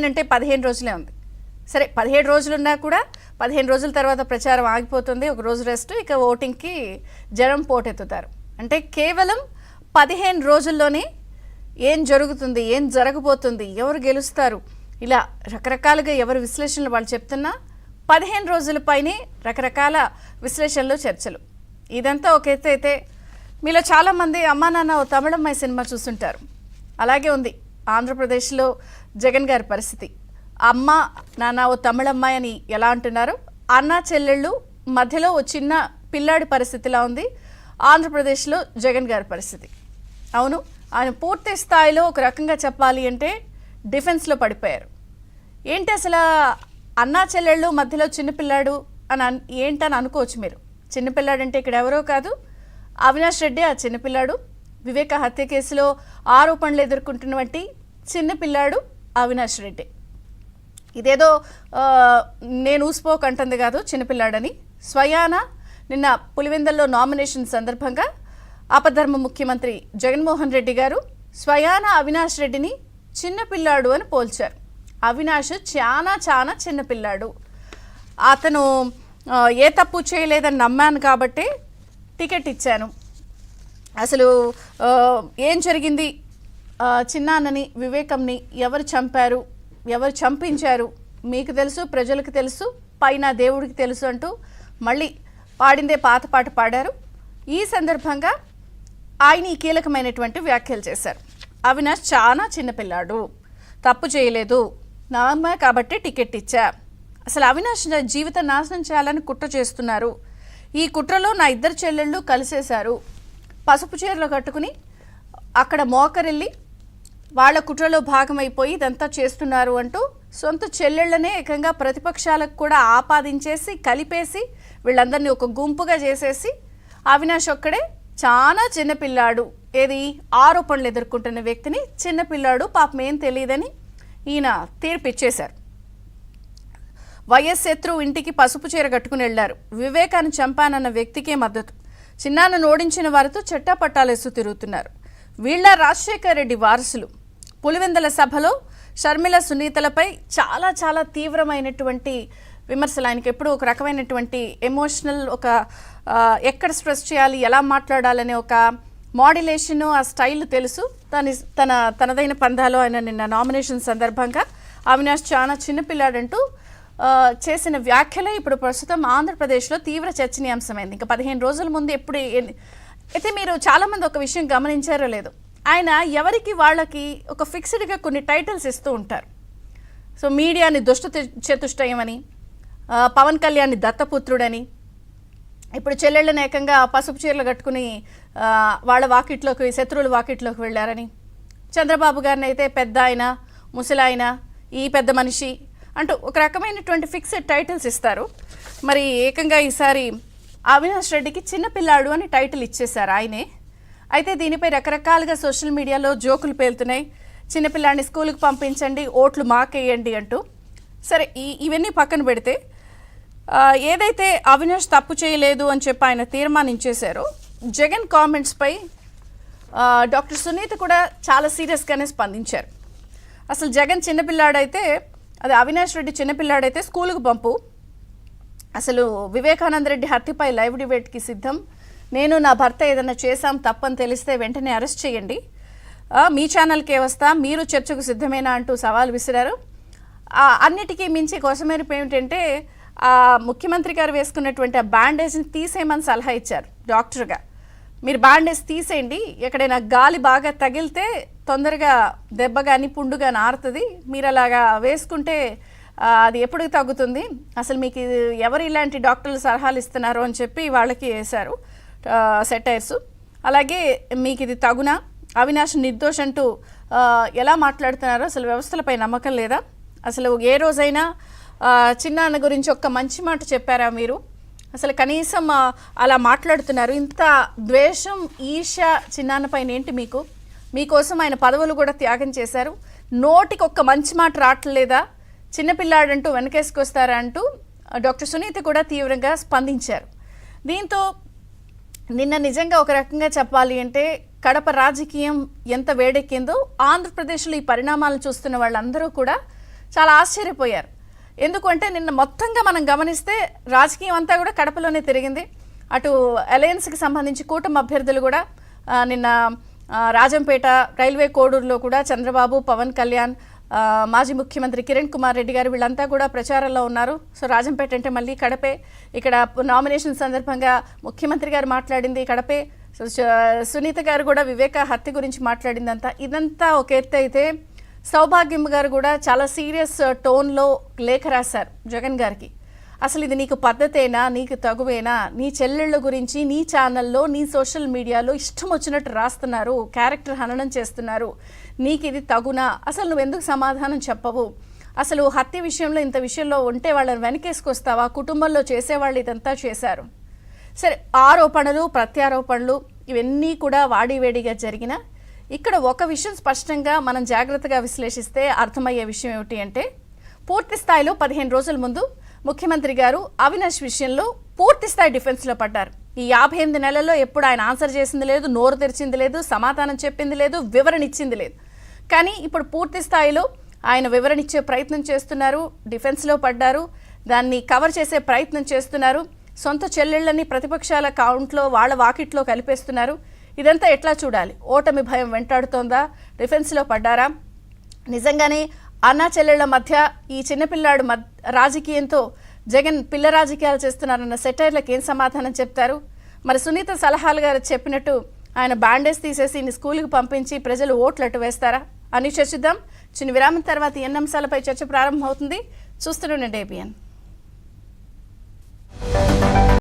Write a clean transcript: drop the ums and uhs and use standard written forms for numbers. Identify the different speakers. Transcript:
Speaker 1: అంటే 15 రోజులే ఉంది. సరే 17 రోజులున్నా కూడా 15 రోజుల తర్వాత ప్రచారం ఆగిపోతుంది, ఒక రోజు రెస్ట్, ఇక ఓటింగ్కి జనం పోటెత్తుతారు. అంటే కేవలం 15 రోజుల్లోనే ఏం జరుగుతుంది, ఏం జరగబోతుంది, ఎవరు గెలుస్తారు, ఇలా రకరకాలుగా ఎవరు విశ్లేషణలు వాళ్ళు చెప్తున్నా 15 రోజులపైనే రకరకాల విశ్లేషణలు, చర్చలు. ఇదంతా ఒక ఎత్తు అయితే మీలో చాలామంది అమ్మా నాన్న ఓ తమిళమ్మాయి సినిమా చూస్తుంటారు. అలాగే ఉంది ఆంధ్రప్రదేశ్లో జగన్ గారి పరిస్థితి. అమ్మ నాన్న ఓ తమిళమ్మాయి అని ఎలా అంటున్నారు, అన్న చెల్లెళ్ళు మధ్యలో ఓ చిన్న పిల్లాడి పరిస్థితిలా ఉంది ఆంధ్రప్రదేశ్లో జగన్ గారి పరిస్థితి. అవును, ఆయన పూర్తి స్థాయిలో ఒక రకంగా చెప్పాలి అంటే డిఫెన్స్లో పడిపోయారు. ఏంటి అసలు అన్నా చెల్లెళ్ళు మధ్యలో చిన్నపిల్లాడు అని ఏంటని అనుకోవచ్చు మీరు. చిన్నపిల్లాడు అంటే ఇక్కడ ఎవరో కాదు, అవినాష్ రెడ్డి ఆ చిన్నపిల్లాడు. వివేక హత్య కేసులో ఆరోపణలు ఎదుర్కొంటున్నటువంటి చిన్నపిల్లాడు అవినాష్ రెడ్డి. ఇదేదో నేను ఊసిపోకంటుంది కాదు చిన్నపిల్లాడని. స్వయాన నిన్న పులివెందల్లో నామినేషన్ సందర్భంగా ఆపద్ధర్మ ముఖ్యమంత్రి జగన్మోహన్ రెడ్డి గారు స్వయాన అవినాష్ రెడ్డిని చిన్నపిల్లాడు అని పోల్చారు. అవినాష్ చాలా చాలా చిన్నపిల్లాడు, అతను ఏ తప్పు చేయలేదని నమ్మాను కాబట్టి టికెట్ ఇచ్చాను. అసలు ఏం జరిగింది, చిన్నాన్నని వివేకంని ఎవరు చంపారు, ఎవరు చంపించారు మీకు తెలుసు, ప్రజలకు తెలుసు, పైన దేవుడికి తెలుసు అంటూ మళ్ళీ పాడిందే పాత పాట పాడారు. ఈ సందర్భంగా ఆయన ఈ కీలకమైనటువంటి వ్యాఖ్యలు చేశారు. అవినాష్ చాలా చిన్నపిల్లాడు, తప్పు చేయలేదు, నమ్మ కాబట్టి టికెట్ ఇచ్చా. అసలు అవినాష్ జీవితం నాశనం చేయాలని కుట్ర చేస్తున్నారు. ఈ కుట్రలో నా ఇద్దరు చెల్లెళ్ళు కలిసేశారు. పసుపు చీరలు కట్టుకుని అక్కడ మోకరెళ్ళి వాళ్ళ కుట్రలో భాగమైపోయి ఇదంతా చేస్తున్నారు అంటూ సొంత చెల్లెళ్ళనే ఏకంగా ప్రతిపక్షాలకు కూడా ఆపాదించేసి కలిపేసి వీళ్ళందరినీ ఒక గుంపుగా చేసేసి అవినాష్ ఒక్కడే చాలా చిన్నపిల్లాడు, ఏది ఆరోపణలు ఎదుర్కొంటున్న వ్యక్తిని చిన్నపిల్లాడు, పాపం ఏం తెలియదని ఈయన తీర్పిచ్చేశారు. వైఎస్ శత్రువు ఇంటికి పసుపు చీర కట్టుకుని వెళ్లారు. వివేకాన్ని చంపానన్న వ్యక్తికే మద్దతు. చిన్నాన్నను ఓడించిన వారితో చట్టాపట్టాలేస్తూ తిరుగుతున్నారు. వీళ్ళ రాజశేఖర్ రెడ్డి వారసులు. పులివెందల సభలో షర్మిల సునీతలపై చాలా చాలా తీవ్రమైనటువంటి విమర్శలు. ఆయనకి ఎప్పుడు ఒక రకమైనటువంటి ఎమోషనల్, ఒక ఎక్కడ స్ట్రెస్ చేయాలి, ఎలా మాట్లాడాలనే ఒక మాడ్యులేషను, ఆ స్టైల్ తెలుసు. తనదైన పందాలో ఆయన నిన్న నామినేషన్ సందర్భంగా అవినాష్ చాలా చిన్నపిల్లాడంటూ చేసిన వ్యాఖ్యలే ఇప్పుడు ప్రస్తుతం ఆంధ్రప్రదేశ్లో తీవ్ర చర్చనీయాంశమైంది. ఇంకా 15 రోజుల ముందు ఎప్పుడు అయితే మీరు చాలామంది ఒక విషయం గమనించారో లేదు, ఆయన ఎవరికి వాళ్ళకి ఒక ఫిక్స్డ్గా కొన్ని టైటిల్స్ ఇస్తూ ఉంటారు. సో మీడియాని దుష్ట చతుష్టయమని, పవన్ కళ్యాణ్ని దత్తపుత్రుడని, ఇప్పుడు చెల్లెళ్ళని ఏకంగా పసుపు చీరలు కట్టుకుని వాళ్ళ వాకిట్లోకి, శత్రువుల వాకిట్లోకి వెళ్ళారని, చంద్రబాబు గారిని అయితే పెద్ద ఆయన, ముసలాయన, ఈ పెద్ద మనిషి అంటూ ఒక రకమైనటువంటి ఫిక్స్డ్ టైటిల్స్ ఇస్తారు. మరి ఏకంగా ఈసారి అవినాష్ రెడ్డికి చిన్నపిల్లాడు అని టైటిల్ ఇచ్చేశారు ఆయనే. అయితే దీనిపై రకరకాలుగా సోషల్ మీడియాలో జోకులు పేలుతున్నాయి. చిన్నపిల్లాడిని స్కూల్కి పంపించండి, ఓట్లు మాకేయండి అంటూ. సరే, ఇవన్నీ పక్కన పెడితే ఏదైతే అవినాష్ తప్పు చేయలేదు అని చెప్పి ఆయన తీర్మానించేశారో, జగన్ కామెంట్స్పై డాక్టర్ సునీత కూడా చాలా సీరియస్గానే స్పందించారు. అసలు జగన్ చిన్నపిల్లాడైతే, అది అవినాష్ రెడ్డి చిన్నపిల్లాడైతే స్కూల్కి పంపు, అసలు వివేకానంద రెడ్డి హత్యపై లైవ్ డిబేట్కి సిద్ధం, నేను నా భర్త ఏదైనా చేశాం తప్పని తెలిస్తే వెంటనే అరెస్ట్ చేయండి, మీ ఛానల్కే వస్తా, మీరు చర్చకు సిద్ధమేనా అంటూ సవాల్ విసిరారు. అన్నిటికీ మించి కోసమేరపు ఏమిటంటే ముఖ్యమంత్రి గారు వేసుకున్నటువంటి ఆ బ్యాండేజ్ని తీసేయమని సలహా ఇచ్చారు డాక్టర్గా. మీరు బ్యాండేజ్ తీసేయండి, ఎక్కడైనా గాలి బాగా తగిలితే తొందరగా దెబ్బ కానీ పుండు కానీ ఆరుతుంది, మీరు అలాగా వేసుకుంటే అది ఎప్పుడు తగ్గుతుంది, అసలు మీకు ఎవరు ఇలాంటి డాక్టర్లు సలహాలు ఇస్తున్నారో అని చెప్పి వాళ్ళకి వేశారు సెటైర్స్. అలాగే మీకు ఇది తగునా, అవినాష్ నిర్దోష్ అంటూ ఎలా మాట్లాడుతున్నారో, అసలు వ్యవస్థలపై నమ్మకం లేదా, అసలు ఏ రోజైనా చిన్నాన్న గురించి ఒక్క మంచి మాట చెప్పారా మీరు, అసలు కనీసం అలా మాట్లాడుతున్నారు. ఇంత ద్వేషం, ఈర్ష చిన్నాన్న పైన ఏంటి మీకు? మీకోసం ఆయన పదవులు కూడా త్యాగం చేశారు, నోటికి ఒక్క మంచి మాట రావట్లేదా, చిన్నపిల్లాడంటూ వెనకేసుకొస్తారా అంటూ డాక్టర్ సునీత కూడా తీవ్రంగా స్పందించారు. దీంతో నిన్న నిజంగా ఒక రకంగా చెప్పాలి అంటే కడప రాజకీయం ఎంత వేడెక్కిందో, ఆంధ్రప్రదేశ్లో ఈ పరిణామాలను చూస్తున్న వాళ్ళందరూ కూడా చాలా ఆశ్చర్యపోయారు. ఎందుకంటే నిన్న మొత్తంగా మనం గమనిస్తే రాజకీయం అంతా కూడా కడపలోనే తిరిగింది. అటు అలయన్స్కి సంబంధించి కూటమి అభ్యర్థులు కూడా నిన్న రాజంపేట, రైల్వే కోడూరులో కూడా చంద్రబాబు, పవన్ కళ్యాణ్, మాజీ ముఖ్యమంత్రి కిరణ్ కుమార్ రెడ్డి గారు వీళ్ళంతా కూడా ప్రచారంలో ఉన్నారు. సో రాజంపేట అంటే మళ్ళీ కడపే. ఇక్కడ నామినేషన్ సందర్భంగా ముఖ్యమంత్రి గారు మాట్లాడింది కడపే. సో సునీత గారు కూడా వివేక హత్య గురించి మాట్లాడిందంతా. ఇదంతా ఒక ఎత్తు అయితే సౌభాగ్యం గారు కూడా చాలా సీరియస్ టోన్లో లేఖ రాశారు జగన్ గారికి. అసలు ఇది నీకు పద్ధతేనా, నీకు తగువేనా, నీ చెల్లెళ్ళ గురించి నీ ఛానల్లో, నీ సోషల్ మీడియాలో ఇష్టం వచ్చినట్టు రాస్తున్నారు, క్యారెక్టర్ హననం చేస్తున్నారు, నీకు ఇది తగునా, అసలు నువ్వు ఎందుకు సమాధానం చెప్పవు, అసలు హత్య విషయంలో ఇంత విషయంలో ఉంటే వాళ్ళని వెనకేసుకొస్తావా, కుటుంబంలో చేసేవాళ్ళు ఇదంతా చేశారు. సరే, ఆరోపణలు ప్రత్యారోపణలు ఇవన్నీ కూడా వాడివేడిగా జరిగిన ఇక్కడ ఒక విషయం స్పష్టంగా మనం జాగ్రత్తగా విశ్లేషిస్తే అర్థమయ్యే విషయం ఏమిటి అంటే, పూర్తి స్థాయిలో 15 రోజుల ముందు ముఖ్యమంత్రి గారు అవినాష్ విషయంలో పూర్తి స్థాయి డిఫెన్స్లో పడ్డారు. ఈ 58 నెలల్లో ఎప్పుడు ఆయన ఆన్సర్ చేసింది లేదు, నోరు తెరిచింది లేదు, సమాధానం చెప్పింది లేదు, వివరణ ఇచ్చింది లేదు. కానీ ఇప్పుడు పూర్తి స్థాయిలో ఆయన వివరణ ఇచ్చే ప్రయత్నం చేస్తున్నారు, డిఫెన్స్లో పడ్డారు, దాన్ని కవర్ చేసే ప్రయత్నం చేస్తున్నారు, సొంత చెల్లెళ్ళని ప్రతిపక్షాల కౌంట్లో వాళ్ళ వాకిట్లో కలిపేస్తున్నారు. ఇదంతా ఎట్లా చూడాలి? ఓటమి భయం వెంటాడుతోందా? డిఫెన్స్లో పడ్డారా? నిజంగానే అన్నా చెల్లెళ్ల మధ్య ఈ చిన్నపిల్లాడు రాజకీయంతో జగన్ పిల్ల రాజకీయాలు చేస్తున్నారన్న సెటైర్లకు ఏం సమాధానం చెప్తారు? మరి సునీత సలహాలు గారు చెప్పినట్టు ఆయన బ్యాండేజ్ తీసేసి స్కూల్కి పంపించి ప్రజలు ఓట్లు అటు వేస్తారా అని చర్చిద్దాం. చిన్న విరామం తర్వాత ఎన్ని అంశాలపై చర్చ ప్రారంభమవుతుంది. చూస్తూనే ABN.